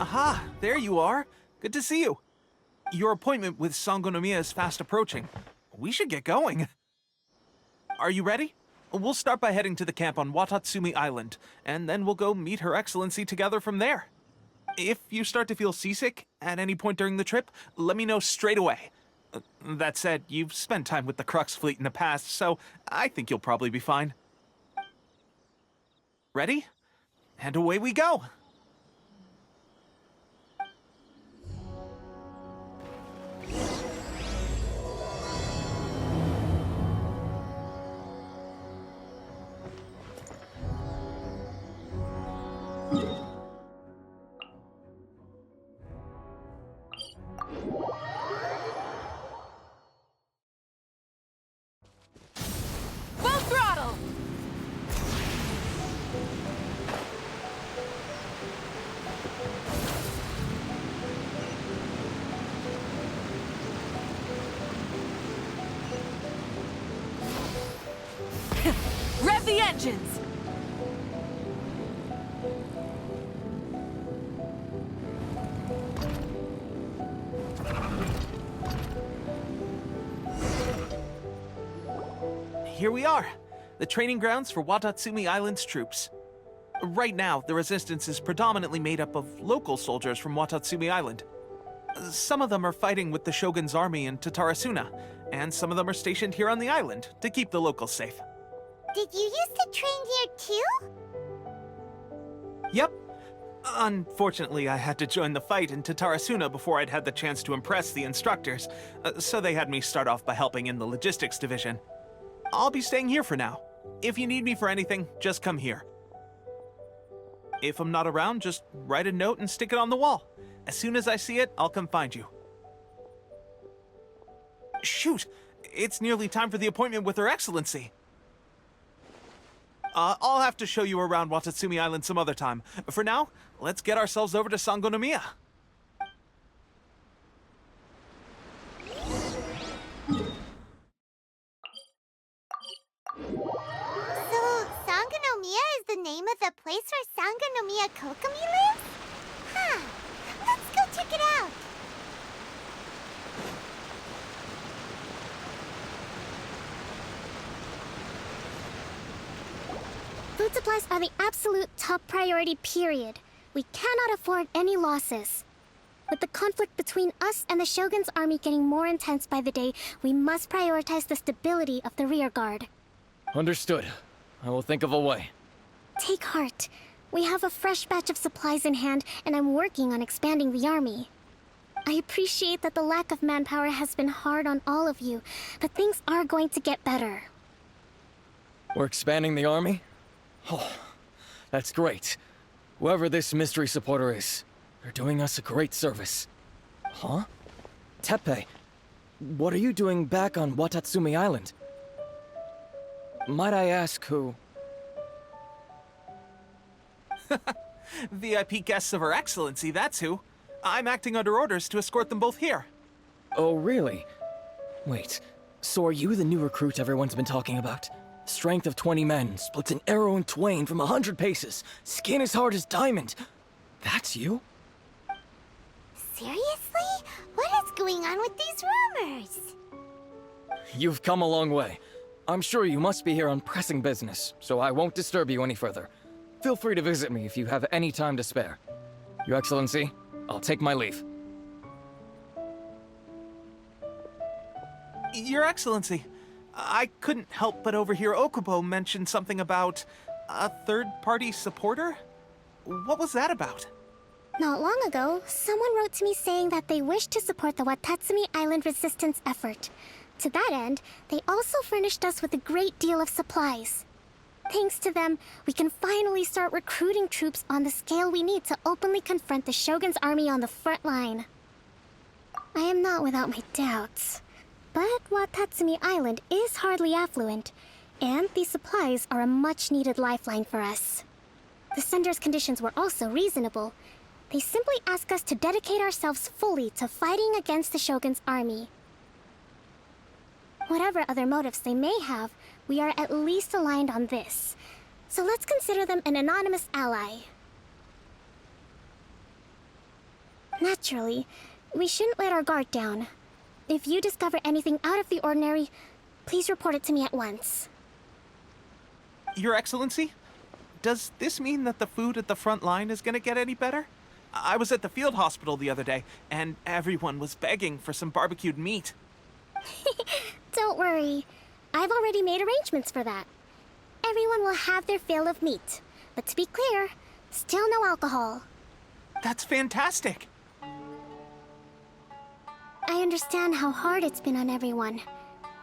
Aha, there you are. Good to see you. Your appointment with Sangonomiya is fast approaching. We should get going. Are you ready? We'll start by heading to the camp on Watatsumi Island, and then we'll go meet Her Excellency together from there. If you start to feel seasick at any point during the trip, let me know straight away. That said, you've spent time with the Crux fleet in the past, so I think you'll probably be fine. Ready? And away we go! Full throttle! Rev the engines! Here we are, the training grounds for Watatsumi Island's troops. Right now, the resistance is predominantly made up of local soldiers from Watatsumi Island. Some of them are fighting with the Shogun's army in Tatarasuna, and some of them are stationed here on the island to keep the locals safe. Did you used to train here too? Yep. Unfortunately, I had to join the fight in Tatarasuna before I'd had the chance to impress the instructors, so they had me start off by helping in the logistics division. I'll be staying here for now. If you need me for anything, just come here. If I'm not around, just write a note and stick it on the wall. As soon as I see it, I'll come find you. Shoot! It's nearly time for the appointment with Her Excellency. I'll have to show you around Watatsumi Island some other time. For now, let's get ourselves over to Sangonomiya. So, Sangonomiya is the name of the place where Sangonomiya Kokomi lives? Huh. Let's go check it out. Food supplies are the absolute top priority, period. We cannot afford any losses. With the conflict between us and the Shogun's army getting more intense by the day, we must prioritize the stability of the rear guard. Understood. I will think of a way. Take heart. We have a fresh batch of supplies in hand, and I'm working on expanding the army. I appreciate that the lack of manpower has been hard on all of you, but things are going to get better. We're expanding the army? Oh, that's great. Whoever this mystery supporter is, they're doing us a great service. Huh? Teppei, what are you doing back on Watatsumi Island? Might I ask who? VIP guests of Her Excellency, that's who. I'm acting under orders to escort them both here. Oh, really? Wait, so are you the new recruit everyone's been talking about? Strength of 20 men, splits an arrow in twain from 100 paces, skin as hard as diamond. That's you? Seriously? What is going on with these rumors? You've come a long way. I'm sure you must be here on pressing business, so I won't disturb you any further. Feel free to visit me if you have any time to spare. Your Excellency, I'll take my leave. Your Excellency, I couldn't help but overhear Okubo mention something about a third-party supporter? What was that about? Not long ago, someone wrote to me saying that they wish to support the Watatsumi Island resistance effort. To that end, they also furnished us with a great deal of supplies. Thanks to them, we can finally start recruiting troops on the scale we need to openly confront the Shogun's army on the front line. I am not without my doubts, but Watatsumi Island is hardly affluent, and these supplies are a much-needed lifeline for us. The sender's conditions were also reasonable. They simply ask us to dedicate ourselves fully to fighting against the Shogun's army. Whatever other motives they may have, we are at least aligned on this. So let's consider them an anonymous ally. Naturally, we shouldn't let our guard down. If you discover anything out of the ordinary, please report it to me at once. Your Excellency, does this mean that the food at the front line is gonna get any better? I was at the field hospital the other day, and everyone was begging for some barbecued meat. Don't worry. I've already made arrangements for that. Everyone will have their fill of meat. But to be clear, still no alcohol. That's fantastic! I understand how hard it's been on everyone.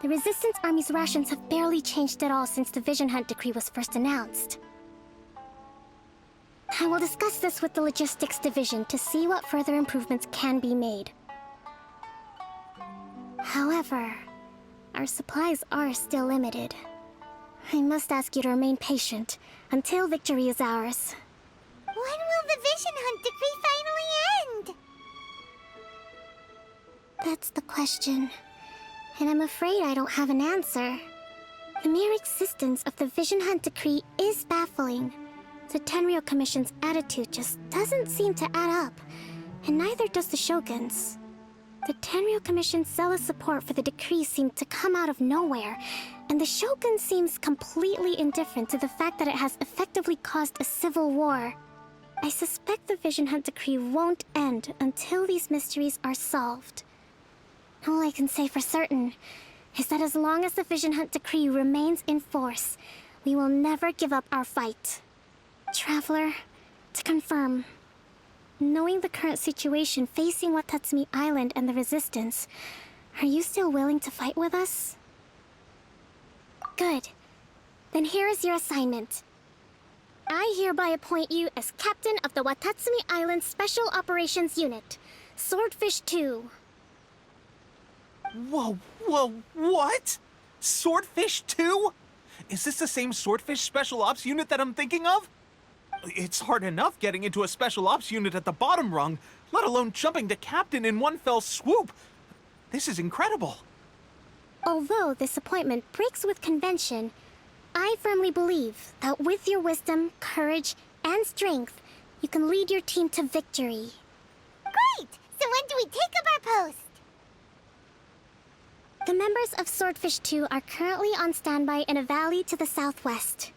The Resistance Army's rations have barely changed at all since the Vision Hunt decree was first announced. I will discuss this with the Logistics Division to see what further improvements can be made. However, our supplies are still limited. I must ask you to remain patient until victory is ours. When will the Vision Hunt decree finally end? That's the question. And I'm afraid I don't have an answer. The mere existence of the Vision Hunt decree is baffling. The Tenryou Commission's attitude just doesn't seem to add up, and neither does the Shogun's. The Tenryou Commission's zealous support for the decree seemed to come out of nowhere, and the Shogun seems completely indifferent to the fact that it has effectively caused a civil war. I suspect the Vision Hunt decree won't end until these mysteries are solved. All I can say for certain is that as long as the Vision Hunt decree remains in force, we will never give up our fight. Traveler, to confirm, knowing the current situation facing Watatsumi Island and the Resistance, are you still willing to fight with us? Good. Then here is your assignment. I hereby appoint you as Captain of the Watatsumi Island Special Operations Unit, Swordfish 2. Whoa, what? Swordfish 2? Is this the same Swordfish Special Ops unit that I'm thinking of? It's hard enough getting into a Special Ops unit at the bottom rung, let alone jumping to Captain in one fell swoop. This is incredible. Although this appointment breaks with convention, I firmly believe that with your wisdom, courage, and strength, you can lead your team to victory. Great! So when do we take up our post? The members of Swordfish 2 are currently on standby in a valley to the southwest.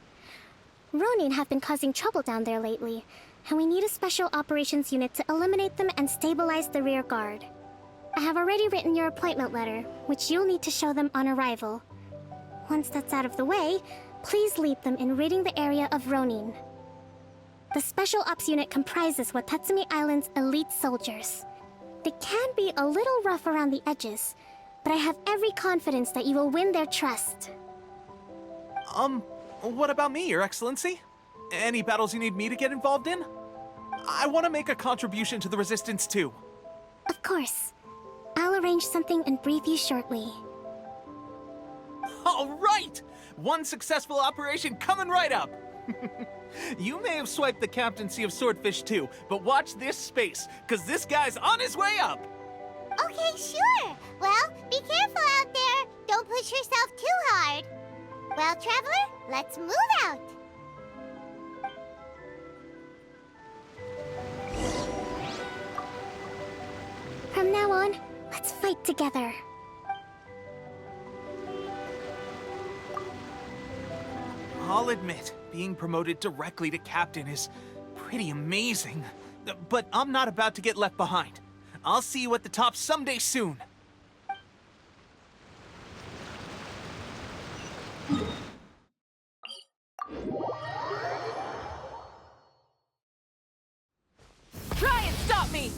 Ronin have been causing trouble down there lately, and we need a special operations unit to eliminate them and stabilize the rear guard. I have already written your appointment letter, which you'll need to show them on arrival. Once that's out of the way, please lead them in ridding the area of Ronin. The Special Ops unit comprises Watatsumi Island's elite soldiers. They can be a little rough around the edges, but I have every confidence that you will win their trust. What about me, Your Excellency? Any battles you need me to get involved in? I want to make a contribution to the Resistance too. Of course. I'll arrange something and brief you shortly. All right! One successful operation coming right up! You may have swiped the captaincy of Swordfish 2, but watch this space, because this guy's on his way up! Okay, sure. Well, be careful out there. Don't push yourself too hard. Well, Traveler, let's move out. From now on, let's fight together. I'll admit, being promoted directly to captain is pretty amazing. But I'm not about to get left behind. I'll see you at the top someday soon. Try and stop me!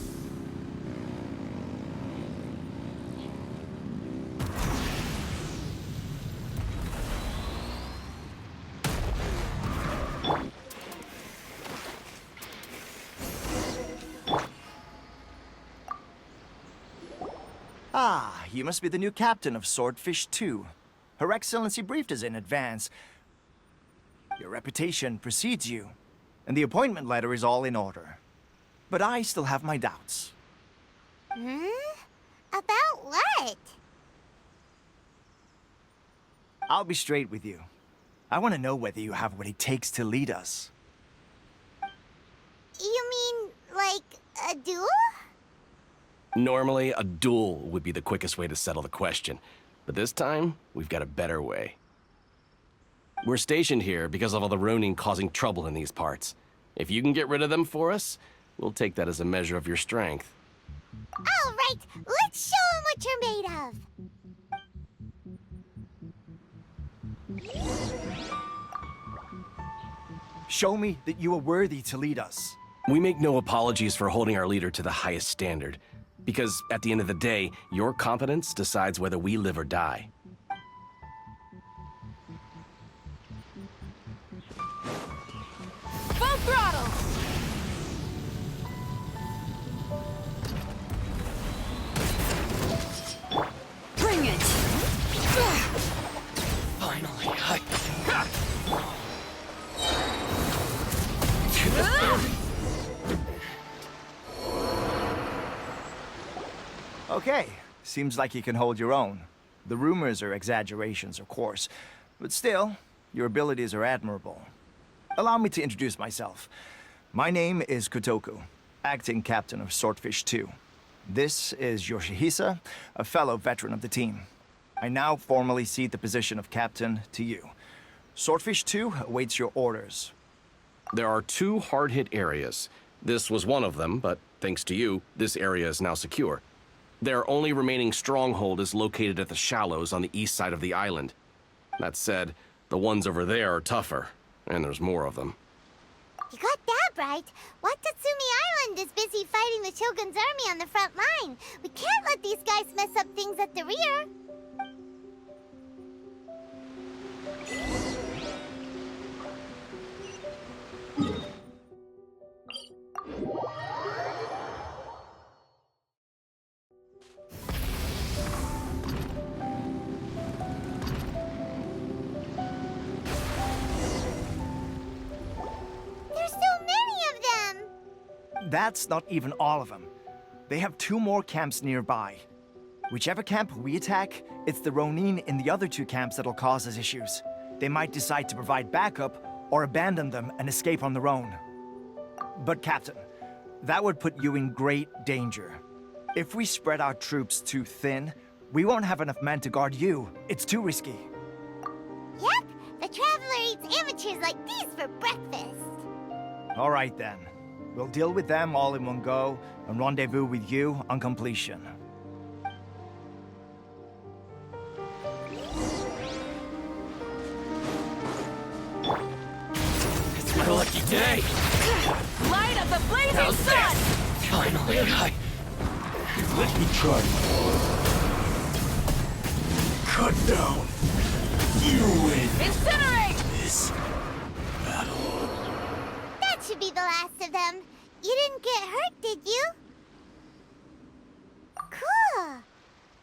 Ah, you must be the new captain of Swordfish 2. Her Excellency briefed us in advance. Your reputation precedes you, and the appointment letter is all in order. But I still have my doubts. About what? I'll be straight with you. I want to know whether you have what it takes to lead us. You mean, like, a duel? Normally, a duel would be the quickest way to settle the question, but this time, we've got a better way. We're stationed here because of all the Ronin causing trouble in these parts. If you can get rid of them for us, we'll take that as a measure of your strength. All right, let's show 'em what you're made of. Show me that you are worthy to lead us. We make no apologies for holding our leader to the highest standard, because at the end of the day, your competence decides whether we live or die. Full throttle! Bring it! Finally, Okay, seems like you can hold your own. The rumors are exaggerations, of course, but still, your abilities are admirable. Allow me to introduce myself. My name is Kotoku, acting captain of Swordfish 2. This is Yoshihisa, a fellow veteran of the team. I now formally cede the position of captain to you. Swordfish 2 awaits your orders. There are 2 hard-hit areas. This was one of them, but thanks to you, this area is now secure. Their only remaining stronghold is located at the shallows on the east side of the island. That said, the ones over there are tougher, and there's more of them. You got that right. Watatsumi Island is busy fighting the Shogun's army on the front line. We can't let these guys mess up things at the rear. There's so many of them! That's not even all of them. They have 2 more camps nearby. Whichever camp we attack, it's the Ronin in the other 2 camps that'll cause us issues. They might decide to provide backup or abandon them and escape on their own. But Captain, that would put you in great danger. If we spread our troops too thin, we won't have enough men to guard you. It's too risky. Yep, the Traveler eats amateurs like these for breakfast. All right then. We'll deal with them all in one go and rendezvous with you on completion. it's my lucky day! Light of the blazing How's sun! this? Finally, Let me try. Cut down. You win Incinerate! this battle. That should be the last of them. You didn't get hurt, did you? Cool.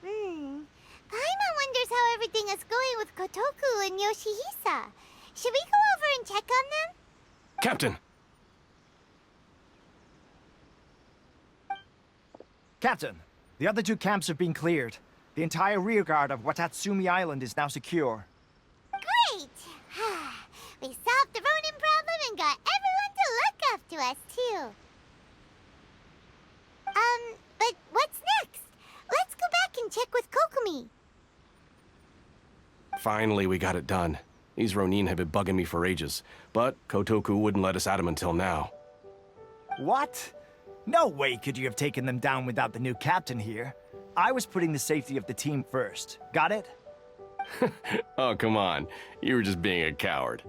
Paimon wonders how everything is going with Kotoku and Yoshihisa. Should we go over and check on them? Captain! Captain, the other 2 camps have been cleared. The entire rearguard of Watatsumi Island is now secure. Great! We solved the Ronin problem and got everyone to look up to us, too. But what's next? Let's go back and check with Kokumi. Finally, we got it done. These Ronin have been bugging me for ages, but Kotoku wouldn't let us at him until now. What? No way could you have taken them down without the new captain here. I was putting the safety of the team first. Got it? Oh, come on. You were just being a coward.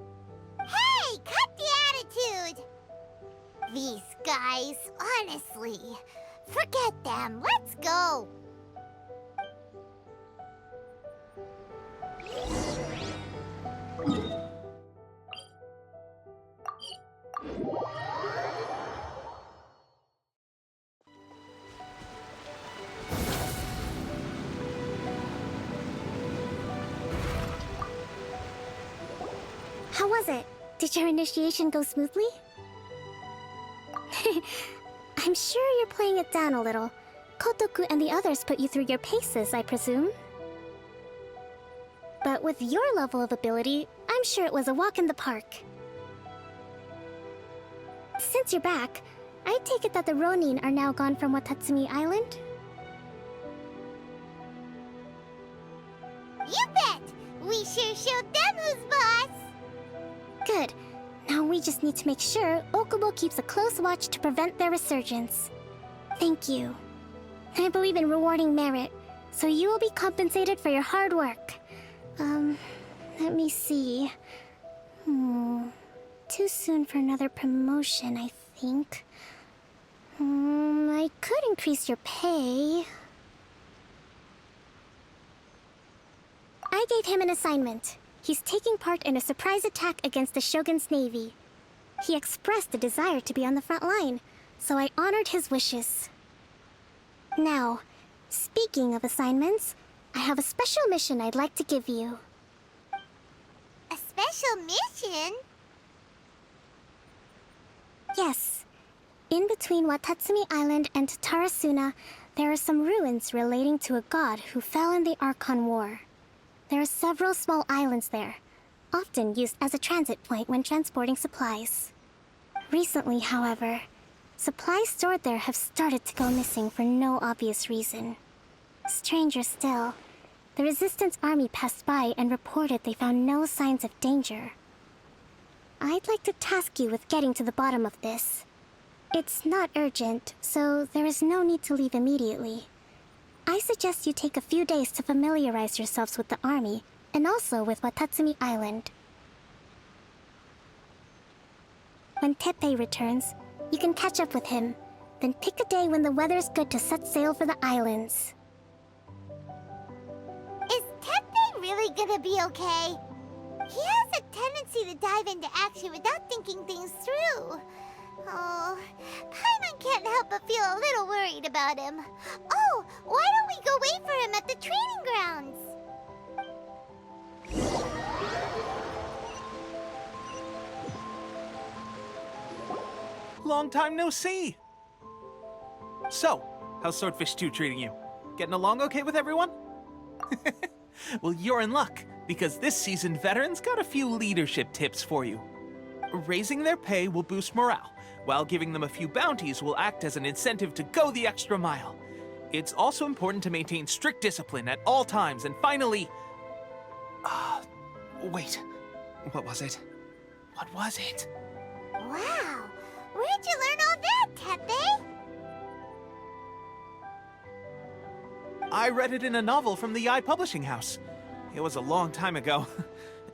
Hey, cut the attitude! These guys, honestly. Forget them. Let's go. How was it? Did your initiation go smoothly? I'm sure you're playing it down a little. Kotoku and the others put you through your paces, I presume. But with your level of ability, I'm sure it was a walk in the park. Since you're back, I take it that the Ronin are now gone from Watatsumi Island? We sure showed them who's boss! Good. Now we just need to make sure Okubo keeps a close watch to prevent their resurgence. Thank you. I believe in rewarding merit, so you will be compensated for your hard work. Let me see. Too soon for another promotion, I think. I could increase your pay. I gave him an assignment. He's taking part in a surprise attack against the Shogun's navy. He expressed a desire to be on the front line, so I honored his wishes. Now, speaking of assignments, I have a special mission I'd like to give you. A special mission? Yes. In between Watatsumi Island and Tatarasuna, there are some ruins relating to a god who fell in the Archon War. There are several small islands there, often used as a transit point when transporting supplies. Recently, however, supplies stored there have started to go missing for no obvious reason. Stranger still, the Resistance army passed by and reported they found no signs of danger. I'd like to task you with getting to the bottom of this. It's not urgent, so there is no need to leave immediately. I suggest you take a few days to familiarize yourselves with the army, and also with Watatsumi Island. When Teppei returns, you can catch up with him, then pick a day when the weather's good to set sail for the islands. Is Teppei really gonna be okay? He has a tendency to dive into action without thinking things through. Oh, Paimon can't help but feel a little worried about him. Oh, why don't we go wait for him at the training grounds? Long time no see! So, how's Swordfish 2 treating you? Getting along okay with everyone? Well, you're in luck, because this seasoned veteran's got a few leadership tips for you. Raising their pay will boost morale, while giving them a few bounties will act as an incentive to go the extra mile. It's also important to maintain strict discipline at all times, and finally... wait. What was it? What was it? Wow, where'd you learn all that, Teppei? I read it in a novel from the Yae Publishing House. It was a long time ago.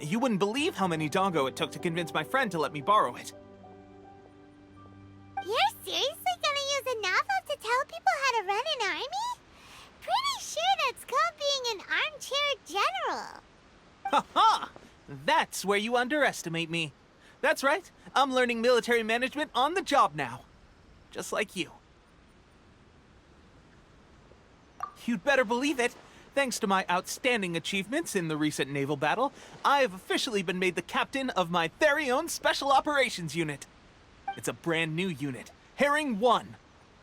You wouldn't believe how many dongo it took to convince my friend to let me borrow it. You're seriously gonna use a novel to tell people how to run an army? Pretty sure that's called being an armchair general. Ha-ha! That's where you underestimate me. That's right, I'm learning military management on the job now. Just like you. You'd better believe it. Thanks to my outstanding achievements in the recent naval battle, I have officially been made the captain of my very own Special Operations Unit. It's a brand new unit, Herring 1.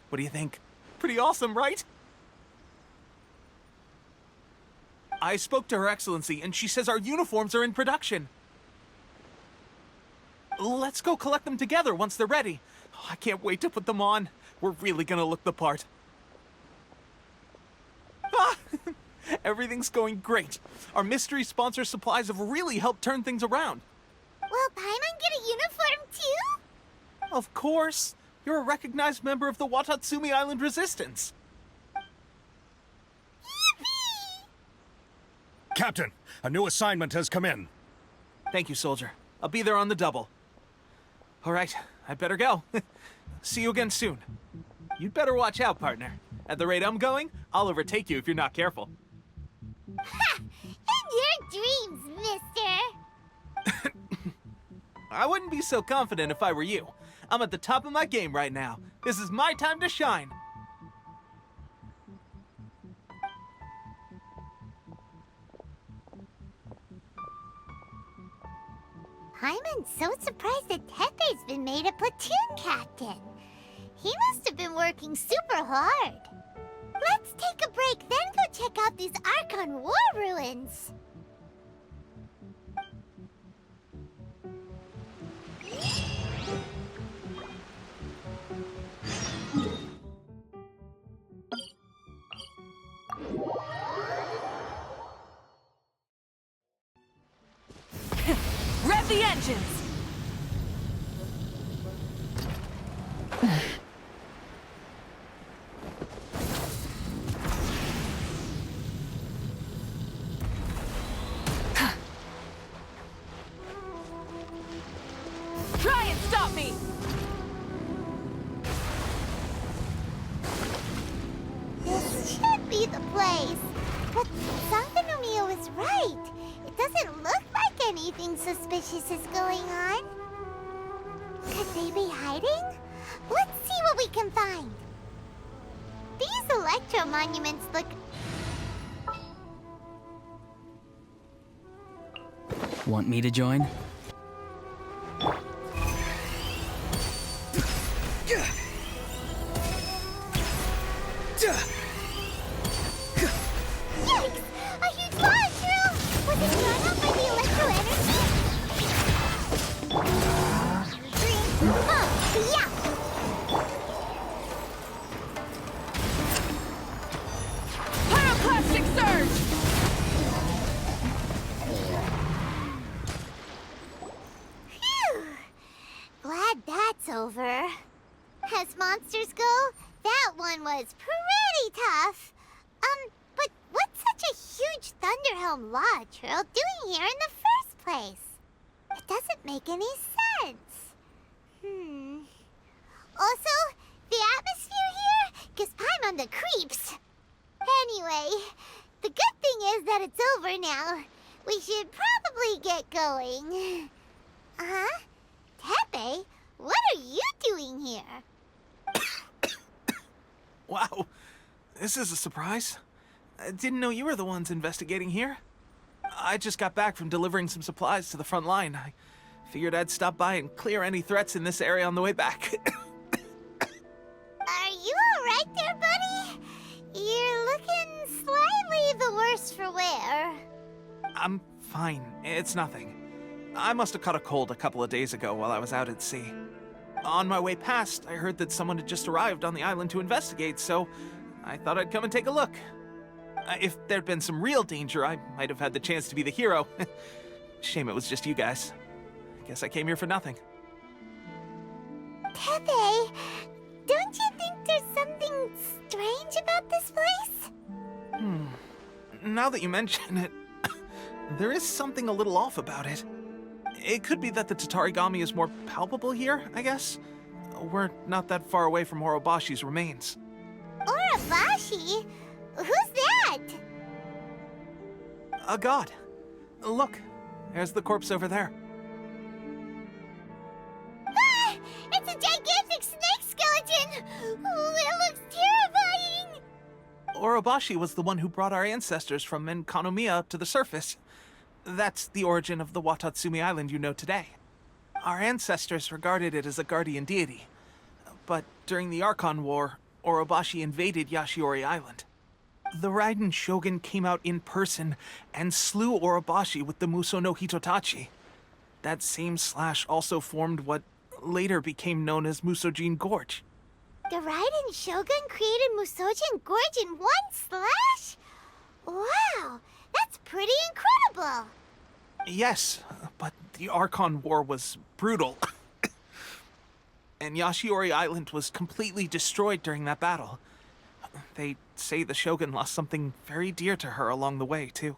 What do you think? Pretty awesome, right? I spoke to Her Excellency, and she says our uniforms are in production. Let's go collect them together once they're ready. Oh, I can't wait to put them on. We're really gonna look the part. Ah! Everything's going great. Our mystery sponsor supplies have really helped turn things around. Will Paimon get a uniform too? Of course. You're a recognized member of the Watatsumi Island Resistance. Yippee! Captain, a new assignment has come in. Thank you, soldier. I'll be there on the double. All right, I'd better go. See you again soon. You'd better watch out, partner. At the rate I'm going, I'll overtake you if you're not careful. Ha! In your dreams, mister! I wouldn't be so confident if I were you. I'm at the top of my game right now. This is my time to shine. Paimon's so surprised that Teppei's been made a platoon captain. He must have been working super hard. Let's take a break, then go check out these Archon War ruins. the engines! Try and stop me! This should be the place. But Sangonomiya was right. It doesn't look like anything suspicious is going on. Could they be hiding? Let's see what we can find. These electro monuments look... Want me to join? Yikes! A huge launch drill! Was it thrown up by the electro energy? Yeah! Pyroclastic surge! Phew! Glad that's over. As monsters go, that one was pretty tough. But what's such a huge Thunderhelm Law Trail doing here in the first place? It doesn't make any sense. Also, the atmosphere here gives Paimon the creeps. Anyway, the good thing is that it's over now. We should probably get going. Huh? Tepe, what are you doing here? Wow, this is a surprise. I didn't know you were the ones investigating here. I just got back from delivering some supplies to the front line. I figured I'd stop by and clear any threats in this area on the way back. Are you alright there, buddy? You're looking slightly the worse for wear. I'm fine. It's nothing. I must have caught a cold a couple of days ago while I was out at sea. On my way past, I heard that someone had just arrived on the island to investigate, so I thought I'd come and take a look. If there'd been some real danger, I might have had the chance to be the hero. Shame it was just you guys. Guess I came here for nothing. Tepe, don't you think there's something strange about this place? Now that you mention it, there is something a little off about it. It could be that the Tatarigami is more palpable here, I guess. We're not that far away from Orobashi's remains. Orobashi? Who's that? A god. Look, there's the corpse over there. Ah! It's a gigantic snake skeleton! Oh, it looks terrifying! Orobashi was the one who brought our ancestors from Enkanomiya up to the surface. That's the origin of the Watatsumi Island you know today. Our ancestors regarded it as a guardian deity. But during the Archon War, Orobashi invaded Yashiori Island. The Raiden Shogun came out in person and slew Orobashi with the Muso no Hitotachi. That same slash also formed what later became known as Musojin Gorge. The Raiden Shogun created Musojin Gorge in one slash? Wow, that's pretty incredible! Yes, but the Archon War was brutal. And Yashiori Island was completely destroyed during that battle. They say the Shogun lost something very dear to her along the way, too.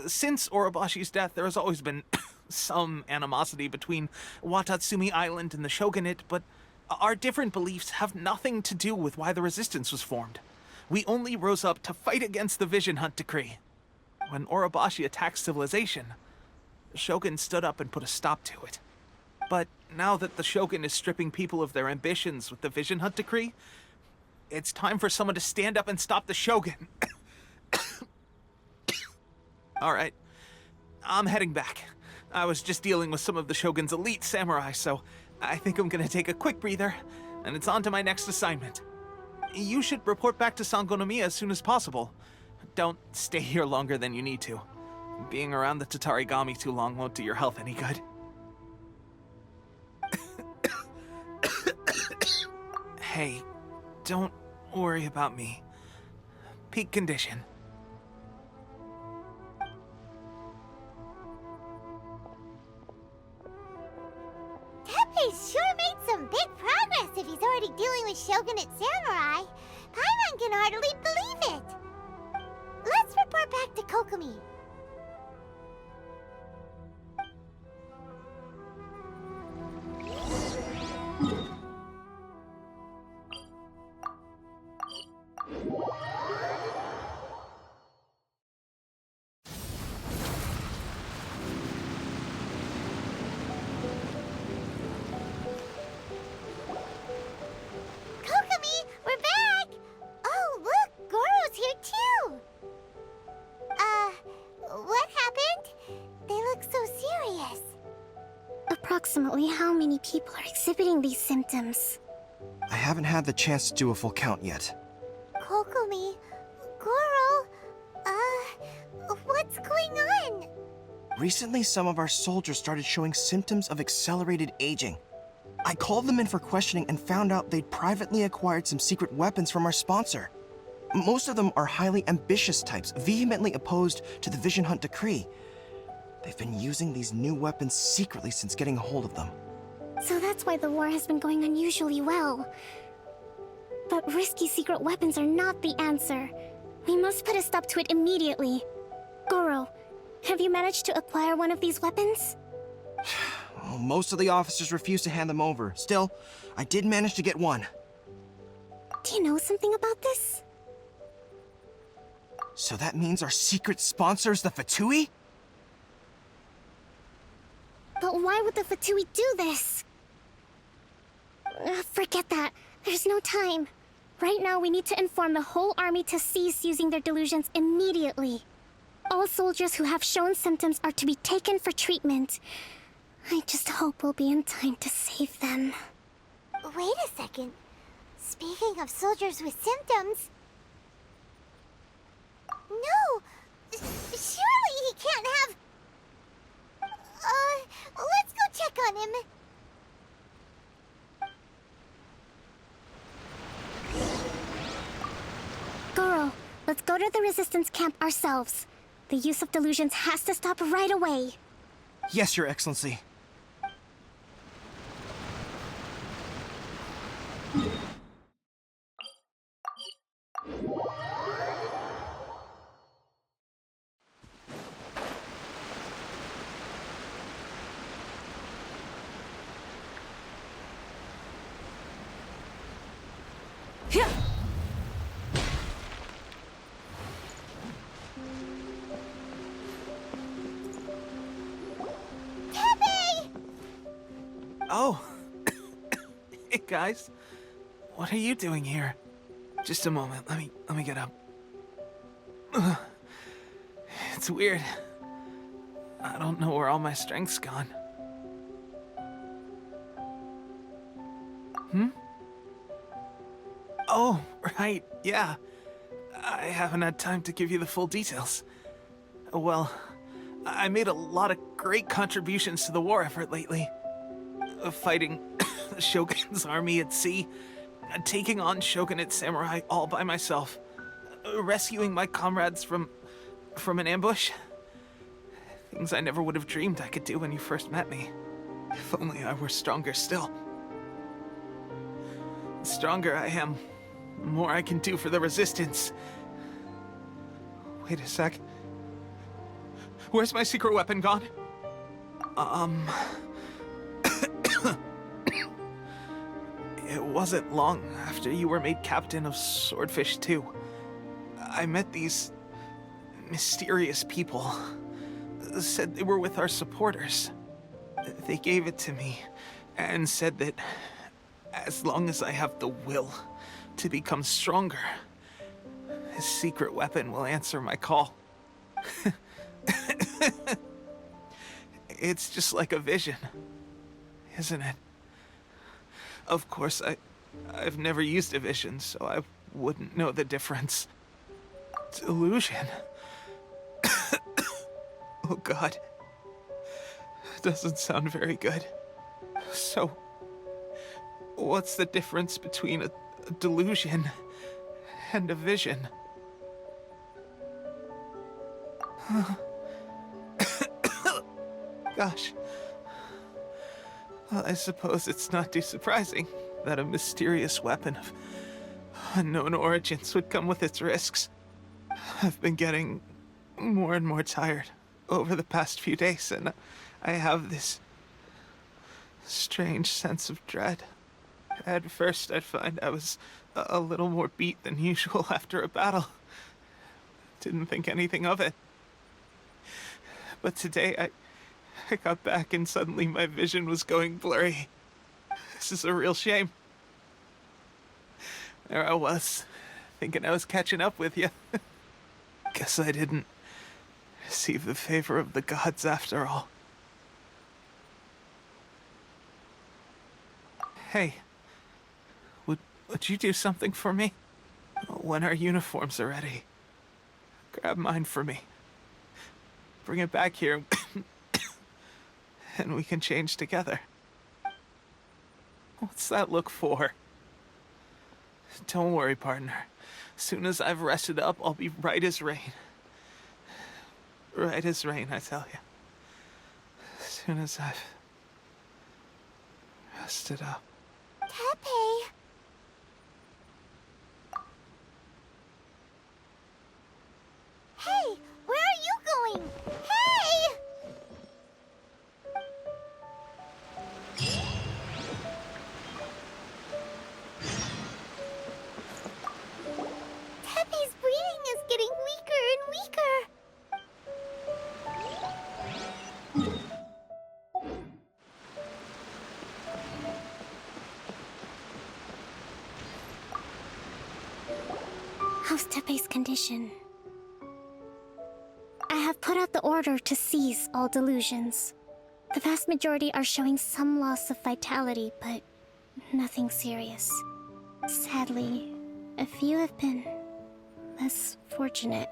Since Orobashi's death, there has always been some animosity between Watatsumi Island and the Shogunate, but our different beliefs have nothing to do with why the resistance was formed. We only rose up to fight against the Vision Hunt Decree. When Orobashi attacked civilization, the Shogun stood up and put a stop to it. But now that the Shogun is stripping people of their ambitions with the Vision Hunt Decree, it's time for someone to stand up and stop the Shogun. All right, I'm heading back. I was just dealing with some of the Shogun's elite samurai, so I think I'm gonna take a quick breather, and it's on to my next assignment. You should report back to Sangonomiya as soon as possible. Don't stay here longer than you need to. Being around the Tatarigami too long won't do your health any good. Hey, don't worry about me. Peak condition. Tetsui's sure made some big progress if he's already dealing with Shogunate samurai. Paimon can hardly believe it. Let's report back to Kokomi. Kokomi, we're back! Oh, look, Goro's here too! What happened? They look so serious. Approximately how many people are exhibiting these symptoms? I haven't had the chance to do a full count yet. Kokomi, Goro, what's going on? Recently, some of our soldiers started showing symptoms of accelerated aging. I called them in for questioning and found out they'd privately acquired some secret weapons from our sponsor. Most of them are highly ambitious types, vehemently opposed to the Vision Hunt decree. They've been using these new weapons secretly since getting a hold of them. So that's why the war has been going unusually well. But risky secret weapons are not the answer. We must put a stop to it immediately. Goro, have you managed to acquire one of these weapons? Well, most of the officers refuse to hand them over. Still, I did manage to get one. Do you know something about this? So that means our secret sponsor is the Fatui? But why would the Fatui do this? Forget that. There's no time. Right now, we need to inform the whole army to cease using their delusions immediately. All soldiers who have shown symptoms are to be taken for treatment. I just hope we'll be in time to save them. Wait a second. Speaking of soldiers with symptoms... No! Surely he can't have... let's go check on him. Goro, let's go to the resistance camp ourselves. The use of delusions has to stop right away. Yes, Your Excellency. Oh. Hey, guys. What are you doing here? Just a moment. Let me get up. Ugh. It's weird. I don't know where all my strength's gone. Oh, right. Yeah. I haven't had time to give you the full details. Well, I made a lot of great contributions to the war effort lately. Fighting the Shogun's army at sea, taking on Shogunate samurai all by myself, rescuing my comrades from an ambush. Things I never would have dreamed I could do when you first met me. If only I were stronger still. The stronger I am, the more I can do for the Resistance. Wait a sec. Where's my secret weapon gone? It wasn't long after you were made captain of Swordfish 2. I met these mysterious people. Said they were with our supporters. They gave it to me and said that as long as I have the will to become stronger, his secret weapon will answer my call. It's just like a vision, isn't it? Of course, I've never used a vision, so I wouldn't know the difference. Delusion? Oh God. Doesn't sound very good. So, what's the difference between a delusion and a vision? Gosh. Well, I suppose it's not too surprising that a mysterious weapon of unknown origins would come with its risks. I've been getting more and more tired over the past few days, and I have this strange sense of dread. At first, I'd find I was a little more beat than usual after a battle. Didn't think anything of it. But today, I got back and suddenly my vision was going blurry. This is a real shame. There I was, thinking I was catching up with you. Guess I didn't receive the favor of the gods after all. Hey, would you do something for me? When our uniforms are ready, grab mine for me. Bring it back here, and we can change together. What's that look for? Don't worry, partner. As soon as I've rested up, I'll be right as rain. Right as rain, I tell you. As soon as I've rested up. Tepe! Hey, where are you going? Hey! Tepe's breathing is getting weaker and weaker. How's Tepe's condition? I have put out the order to seize all delusions. The vast majority are showing some loss of vitality, but nothing serious. Sadly, a few have been less fortunate.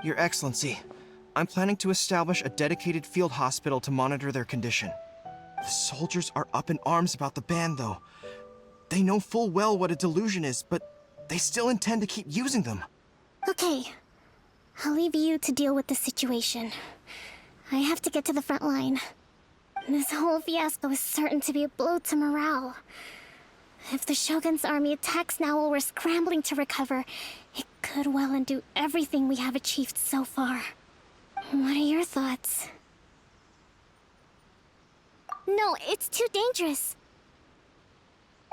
Your Excellency, I'm planning to establish a dedicated field hospital to monitor their condition. The soldiers are up in arms about the ban, though. They know full well what a delusion is, but they still intend to keep using them. Okay, I'll leave you to deal with the situation. I have to get to the front line. This whole fiasco is certain to be a blow to morale. If the Shogun's army attacks now while we're scrambling to recover, it could well undo everything we have achieved so far. What are your thoughts? No, it's too dangerous.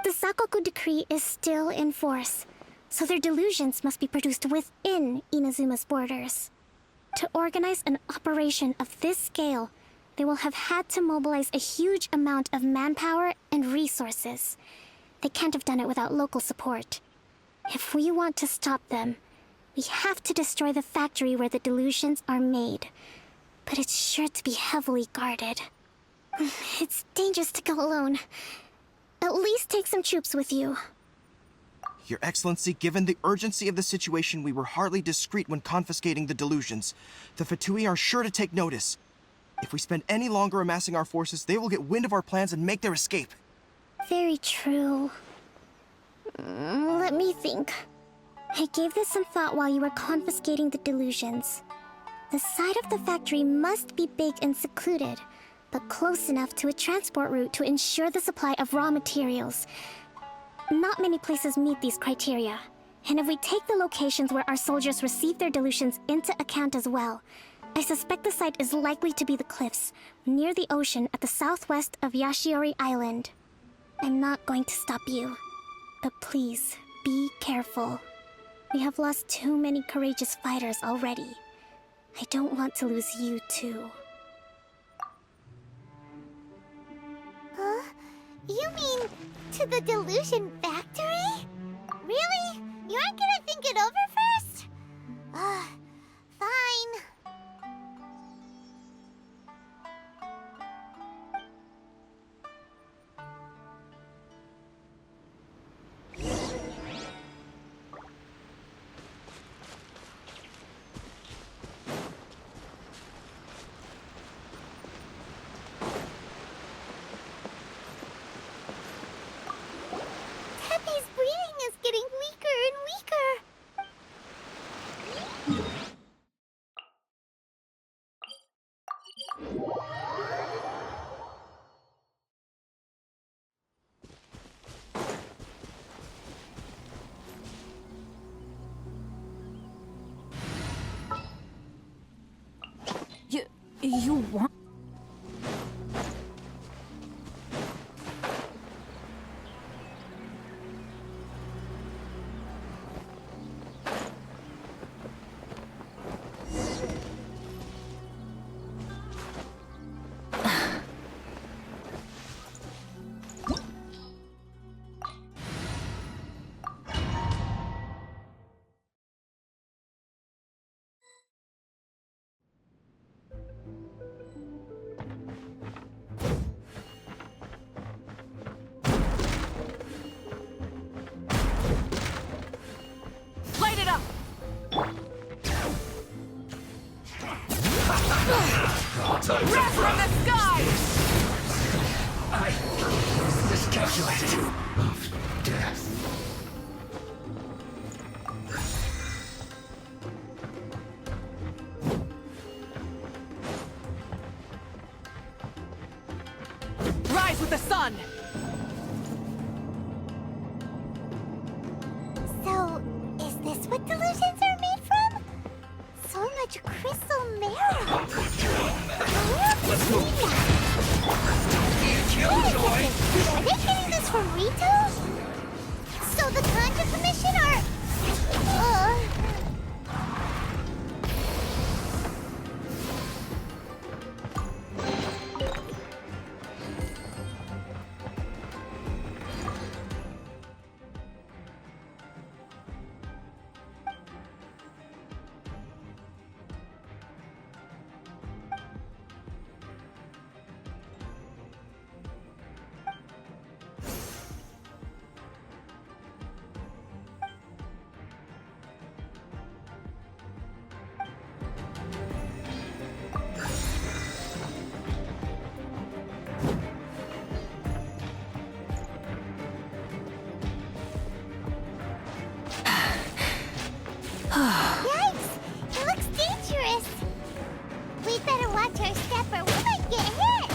The Sakoku decree is still in force, so their delusions must be produced within Inazuma's borders. To organize an operation of this scale, they will have had to mobilize a huge amount of manpower and resources. They can't have done it without local support. If we want to stop them, we have to destroy the factory where the delusions are made. But it's sure to be heavily guarded. It's dangerous to go alone. At least take some troops with you. Your Excellency, given the urgency of the situation, we were hardly discreet when confiscating the delusions. The Fatui are sure to take notice. If we spend any longer amassing our forces, they will get wind of our plans and make their escape. Very true. Let me think. I gave this some thought while you were confiscating the delusions. The side of the factory must be big and secluded, but close enough to a transport route to ensure the supply of raw materials. Not many places meet these criteria, and if we take the locations where our soldiers receive their delusions into account as well, I suspect the site is likely to be the cliffs, near the ocean at the southwest of Yashiori Island. I'm not going to stop you, but please, be careful. We have lost too many courageous fighters already. I don't want to lose you too. Huh? You mean to the delusion factory? Really? You aren't gonna think it over first? Fine. do you want? Light it up! Wrath from the sky! I miscalculated. Of death. Rise with the sun! So, is this what delusions are made from? So much crystal marrow. Let's move. Are they getting this from Rito? So the Contra Commission are... Yikes! It looks dangerous! We'd better watch our step or we might get hit!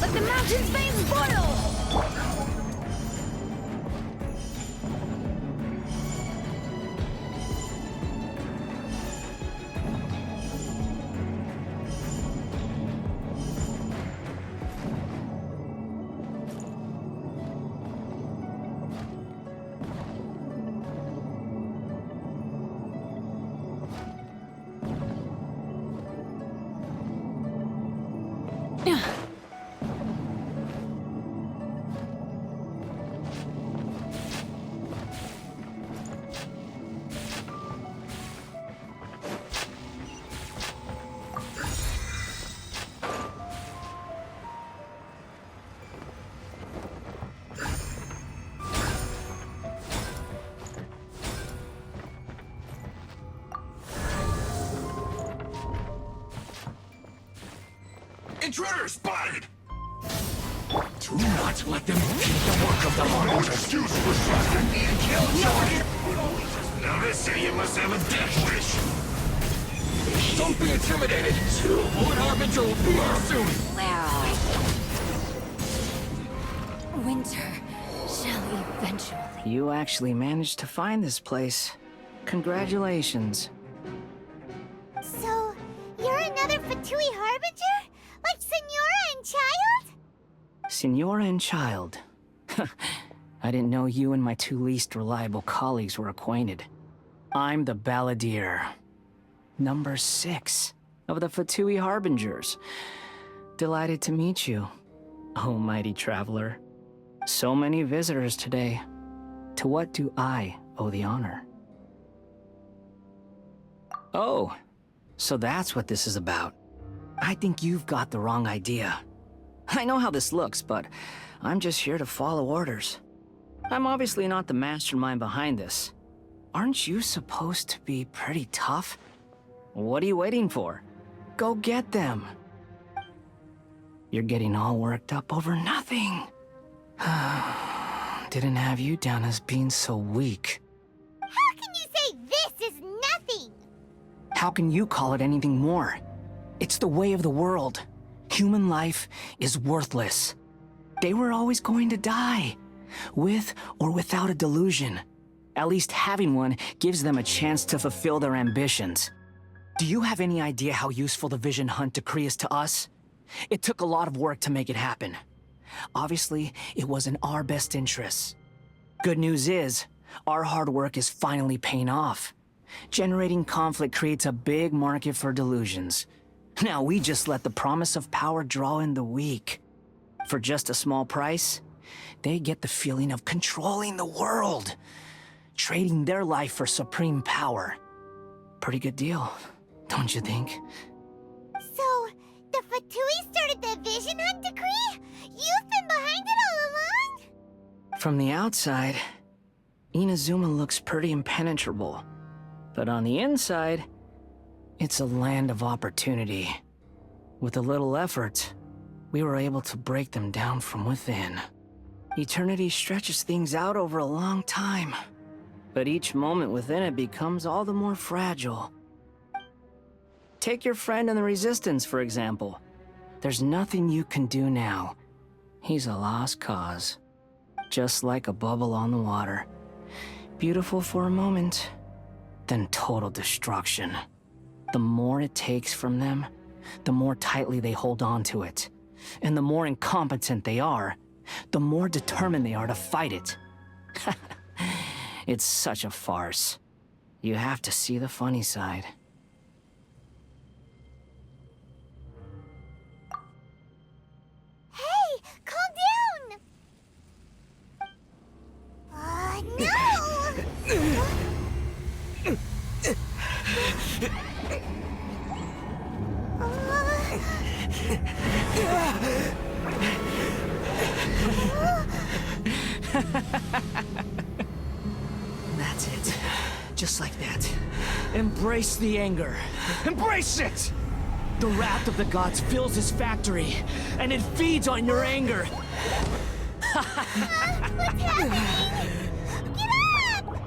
Let the mountain's veins boil! Intruder spotted! Do not let them impede the work of the Lord. Excuse for striking me and Killjoy! Now they say you must have a death wish. Don't be intimidated. Lord Harbinger will be here soon. Well... Winter shall eventually... You actually managed to find this place. Congratulations. So, you're another Fatui Harbinger? Like Senora and Child? Senora and Child. I didn't know you and my two least reliable colleagues were acquainted. I'm the Balladeer. Number 6 of the Fatui Harbingers. Delighted to meet you, oh mighty traveler. So many visitors today. To what do I owe the honor? Oh, so that's what this is about. I think you've got the wrong idea. I know how this looks, but I'm just here to follow orders. I'm obviously not the mastermind behind this. Aren't you supposed to be pretty tough? What are you waiting for? Go get them. You're getting all worked up over nothing. Didn't have you down as being so weak. How can you say this is nothing? How can you call it anything more? It's the way of the world. Human life is worthless. They were always going to die. With or without a delusion. At least having one gives them a chance to fulfill their ambitions. Do you have any idea how useful the Vision Hunt decree is to us? It took a lot of work to make it happen. Obviously, it was in our best interests. Good news is, our hard work is finally paying off. Generating conflict creates a big market for delusions. Now we just let the promise of power draw in the weak. For just a small price, they get the feeling of controlling the world, trading their life for supreme power. Pretty good deal, don't you think? So, the Fatui started the Vision Hunt decree? You've been behind it all along? From the outside, Inazuma looks pretty impenetrable. But on the inside, it's a land of opportunity. With a little effort, we were able to break them down from within. Eternity stretches things out over a long time, but each moment within it becomes all the more fragile. Take your friend in the Resistance, for example. There's nothing you can do now. He's a lost cause. Just like a bubble on the water. Beautiful for a moment, then total destruction. The more it takes from them, the more tightly they hold on to it. And the more incompetent they are, the more determined they are to fight it. It's such a farce. You have to see the funny side. Hey, calm down! No! That's it. Just like that. Embrace the anger. Embrace it! The wrath of the gods fills this factory, and it feeds on your anger. What's happening? Get up!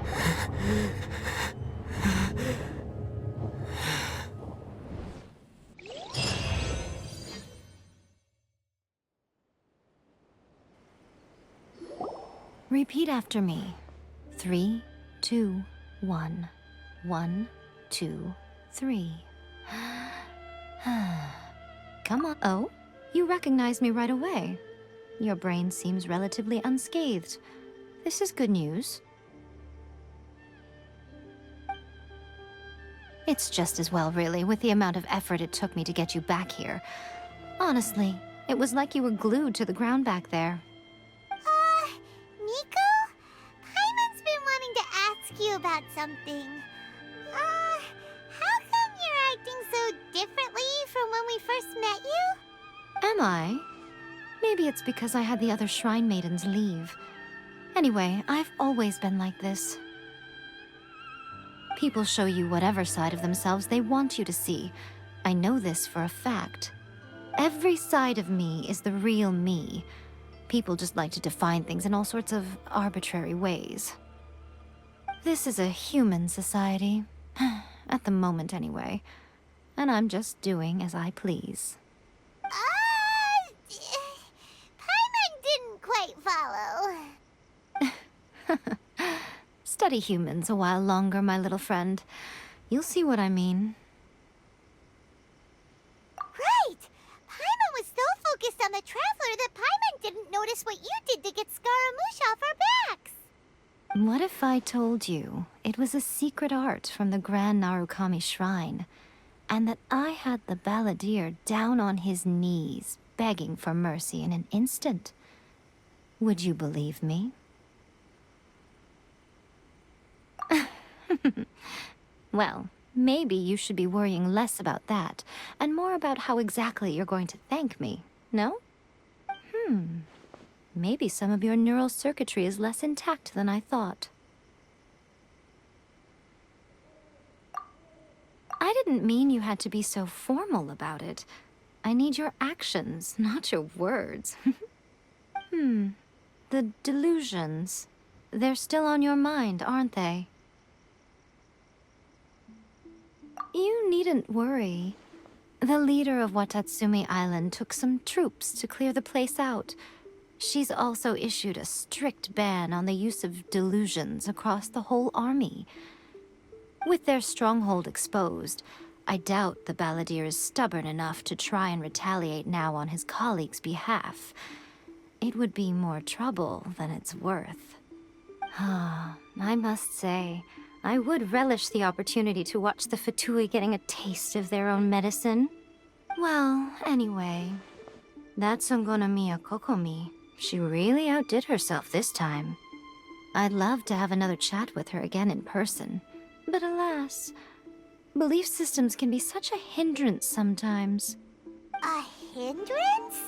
Repeat after me. 3, 2, 1. 1, 2, 3. Come on. Oh, you recognize me right away. Your brain seems relatively unscathed. This is good news. It's just as well, really, with the amount of effort it took me to get you back here. Honestly, it was like you were glued to the ground back there. Nico? Paimon's been wanting to ask you about something. How come you're acting so differently from when we first met you? Am I? Maybe it's because I had the other Shrine Maidens leave. Anyway, I've always been like this. People show you whatever side of themselves they want you to see. I know this for a fact. Every side of me is the real me. People just like to define things in all sorts of arbitrary ways. This is a human society. At the moment, anyway. And I'm just doing as I please. Paimon didn't quite follow. Study humans a while longer, my little friend. You'll see what I mean. Right! Paimon was so focused on the Traveler that Paimon didn't notice what you did to get Scaramouche off our backs. What if I told you it was a secret art from the Grand Narukami Shrine, and that I had the balladeer down on his knees, begging for mercy in an instant? Would you believe me? Well, maybe you should be worrying less about that, and more about how exactly you're going to thank me, no? Maybe some of your neural circuitry is less intact than I thought. I didn't mean you had to be so formal about it. I need your actions, not your words. The delusions. They're still on your mind, aren't they? You needn't worry. The leader of Watatsumi Island took some troops to clear the place out. She's also issued a strict ban on the use of delusions across the whole army. With their stronghold exposed, I doubt the Balladeer is stubborn enough to try and retaliate now on his colleagues' behalf. It would be more trouble than it's worth. I must say, I would relish the opportunity to watch the Fatui getting a taste of their own medicine. Well, anyway, that Sangonomiya Kokomi, she really outdid herself this time. I'd love to have another chat with her again in person, but alas, belief systems can be such a hindrance sometimes. A hindrance?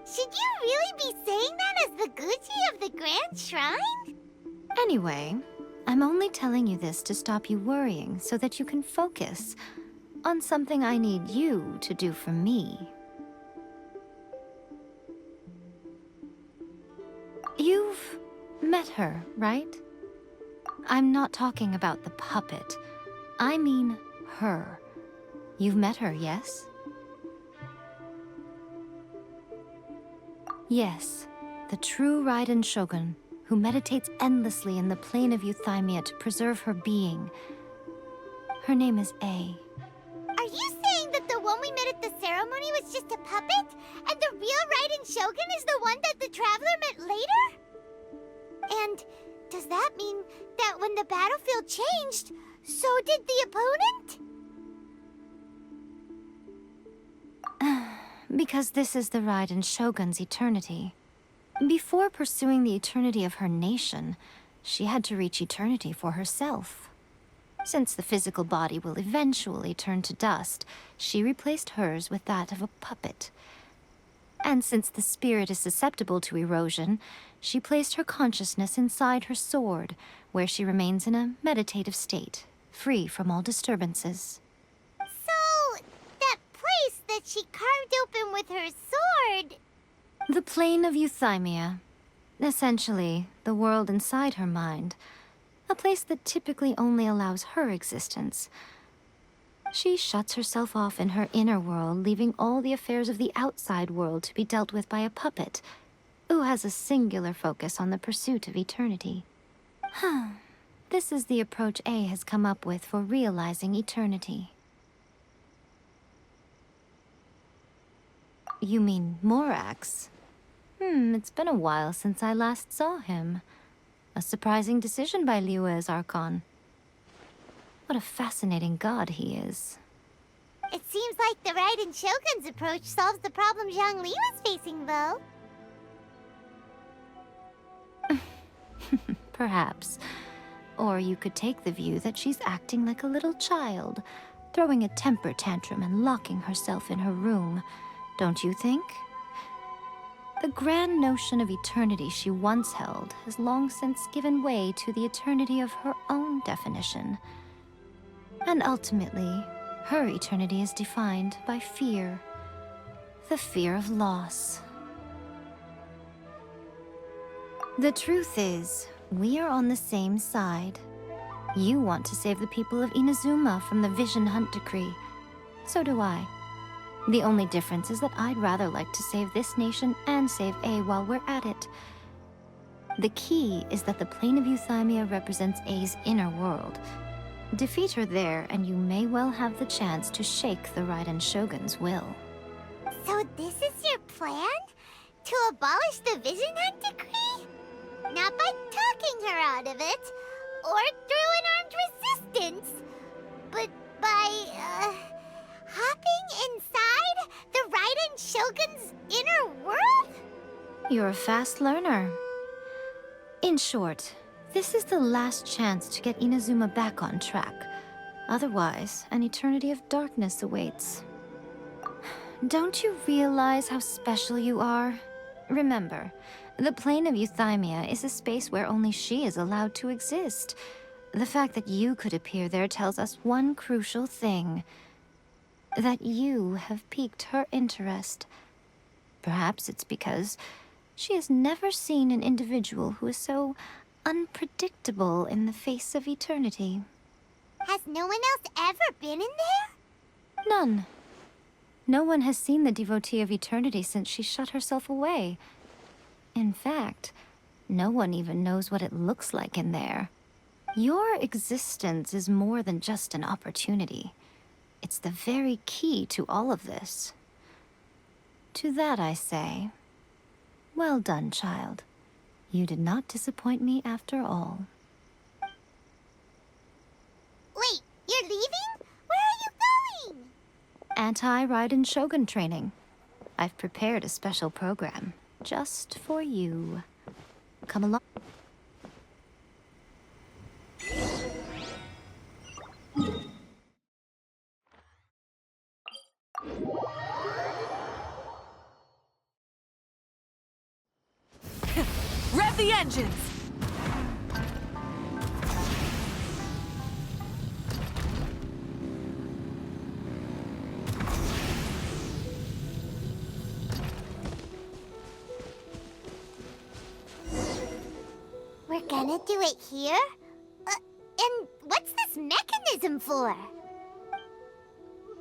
Should you really be saying that as the Gucci of the Grand Shrine? Anyway, I'm only telling you this to stop you worrying so that you can focus on something I need you to do for me. You've met her, right? I'm not talking about the puppet. I mean her. You've met her, yes? Yes, the true Raiden Shogun, who meditates endlessly in the plane of Euthymia to preserve her being. Her name is A. Are you saying that the one we met at the ceremony was just a puppet? And the real Raiden Shogun is the one that the Traveler met later? And does that mean that when the battlefield changed, so did the opponent? Because this is the Raiden Shogun's eternity. Before pursuing the eternity of her nation, she had to reach eternity for herself. Since the physical body will eventually turn to dust, she replaced hers with that of a puppet. And since the spirit is susceptible to erosion, she placed her consciousness inside her sword, where she remains in a meditative state, free from all disturbances. So, that place that she carved open with her sword... The plane of Euthymia. Essentially, the world inside her mind. A place that typically only allows her existence. She shuts herself off in her inner world, leaving all the affairs of the outside world to be dealt with by a puppet, who has a singular focus on the pursuit of eternity. This is the approach A has come up with for realizing eternity. You mean Morax? It's been a while since I last saw him. A surprising decision by Liyue's Archon. What a fascinating god he is. It seems like the Raiden Shogun's approach solves the problem Zhang Li was facing, though. Perhaps. Or you could take the view that she's acting like a little child, throwing a temper tantrum and locking herself in her room. Don't you think? The grand notion of eternity she once held has long since given way to the eternity of her own definition. And ultimately, her eternity is defined by fear. The fear of loss. The truth is, we are on the same side. You want to save the people of Inazuma from the Vision Hunt decree. So do I. The only difference is that I'd rather like to save this nation and save A while we're at it. The key is that the plane of Euthymia represents A's inner world. Defeat her there, and you may well have the chance to shake the Raiden Shogun's will. So this is your plan? To abolish the Vision Hunt decree? Not by talking her out of it, or through an armed resistance, but by, hopping inside the Raiden Shogun's inner world? You're a fast learner. In short, this is the last chance to get Inazuma back on track. Otherwise, an eternity of darkness awaits. Don't you realize how special you are? Remember, the plane of Euthymia is a space where only she is allowed to exist. The fact that you could appear there tells us one crucial thing. That you have piqued her interest. Perhaps it's because she has never seen an individual who is so unpredictable in the face of eternity. Has no one else ever been in there? None. No one has seen the devotee of eternity since she shut herself away. In fact, no one even knows what it looks like in there. Your existence is more than just an opportunity. It's the very key to all of this. To that I say, well done, child. You did not disappoint me after all. Wait, you're leaving? Where are you going? Anti-Raiden Shogun training. I've prepared a special program just for you. Come along. Rev the engines! We're gonna do it here? And what's this mechanism for?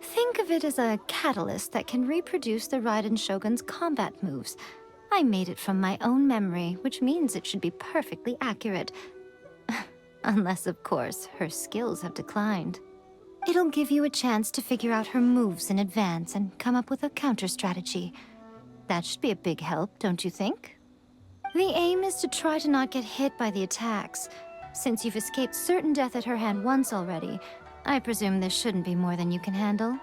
Think of it as a catalyst that can reproduce the Raiden Shogun's combat moves. I made it from my own memory, which means it should be perfectly accurate. Unless, of course, her skills have declined. It'll give you a chance to figure out her moves in advance and come up with a counter-strategy. That should be a big help, don't you think? The aim is to try to not get hit by the attacks. Since you've escaped certain death at her hand once already, I presume this shouldn't be more than you can handle.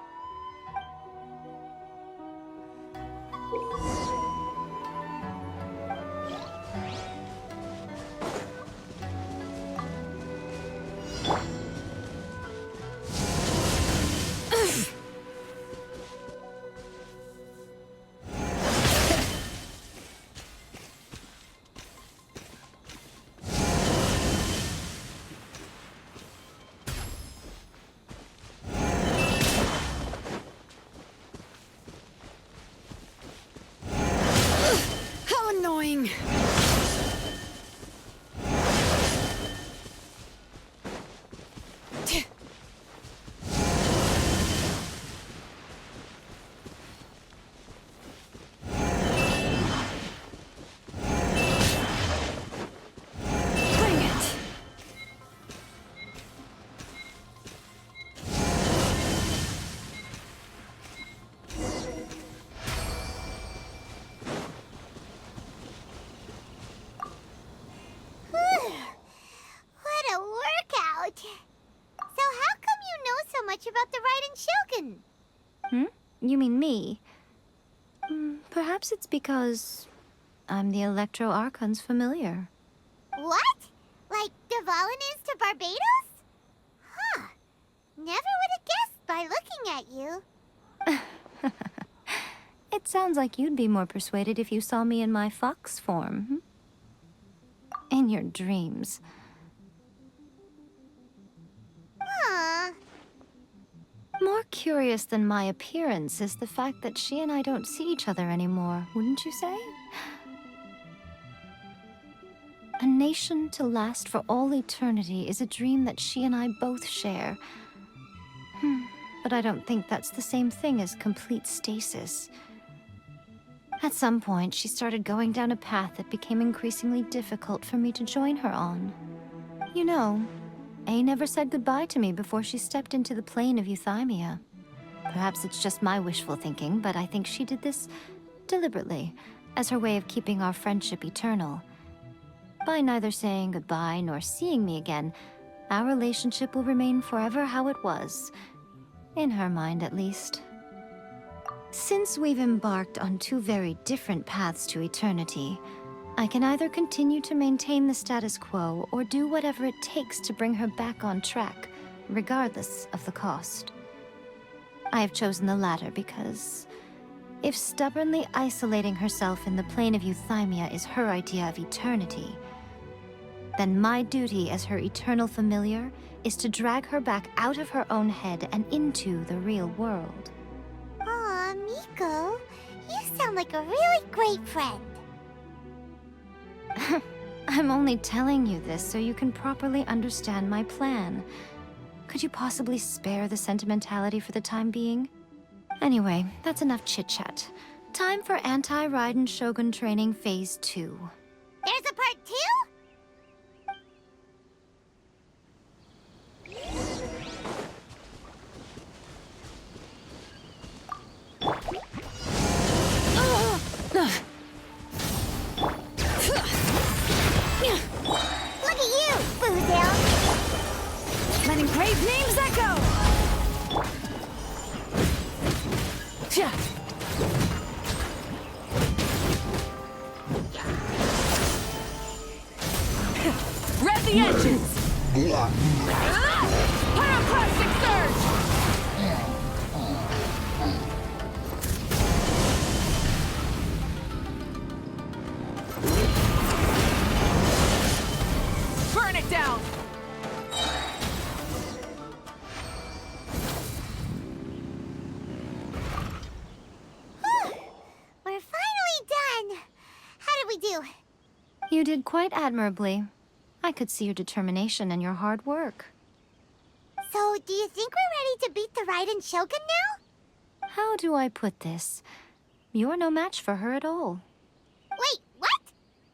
Annoying. Bring it. What a workout! So how come you know so much about the Raiden Shogun? You mean me? Perhaps it's because I'm the Electro Archon's familiar. What? Like Devalin is to Barbados? Huh. Never would have guessed by looking at you. It sounds like you'd be more persuaded if you saw me in my fox form. In your dreams. Huh. More curious than my appearance is the fact that she and I don't see each other anymore, wouldn't you say? A nation to last for all eternity is a dream that she and I both share. But I don't think that's the same thing as complete stasis. At some point, she started going down a path that became increasingly difficult for me to join her on. You know, A never said goodbye to me before she stepped into the plane of Euthymia. Perhaps it's just my wishful thinking, but I think she did this deliberately, as her way of keeping our friendship eternal. By neither saying goodbye nor seeing me again, our relationship will remain forever how it was. In her mind, at least. Since we've embarked on two very different paths to eternity, I can either continue to maintain the status quo or do whatever it takes to bring her back on track, regardless of the cost. I have chosen the latter because if stubbornly isolating herself in the plane of Euthymia is her idea of eternity, then my duty as her eternal familiar is to drag her back out of her own head and into the real world. Aw, Miko, you sound like a really great friend. I'm only telling you this so you can properly understand my plan. Could you possibly spare the sentimentality for the time being? Anyway, that's enough chit-chat. Time for Anti-Raiden Shogun Training Phase 2. There's a part 2? Look at you, Boozle! Letting brave names echo! Tja. Rev the engines! Pyroclastic surge! Burn it down! We're finally done! How did we do? You did quite admirably. I could see your determination and your hard work. So, do you think we're ready to beat the Raiden Shogun now? How do I put this? You're no match for her at all. Wait, what?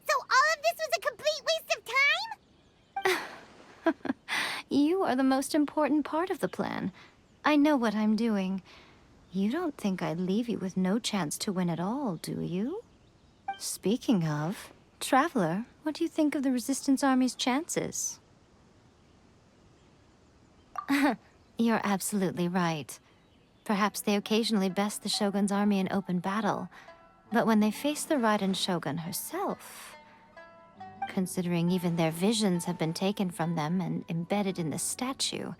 So all of this was a complete waste of time? You are the most important part of the plan. I know what I'm doing. You don't think I'd leave you with no chance to win at all, do you? Speaking of, Traveler, what do you think of the Resistance Army's chances? You're absolutely right. Perhaps they occasionally best the Shogun's army in open battle, but when they face the Raiden Shogun herself, considering even their visions have been taken from them and embedded in the statue,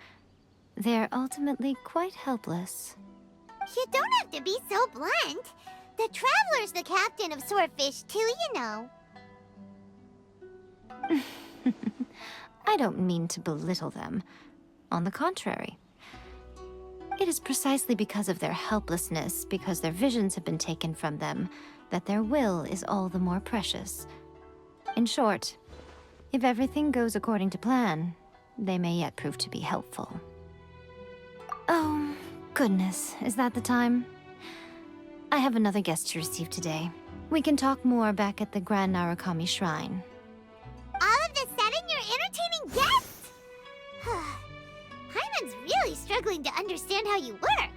they're ultimately quite helpless. You don't have to be so blunt. The Traveler's the captain of Swordfish too, you know. I don't mean to belittle them. On the contrary. It is precisely because of their helplessness, because their visions have been taken from them, that their will is all the more precious. In short, if everything goes according to plan, they may yet prove to be helpful. Oh, goodness, is that the time? I have another guest to receive today. We can talk more back at the Grand Narukami Shrine. All of this sudden, you're entertaining guests? Paimon's really struggling to understand how you work.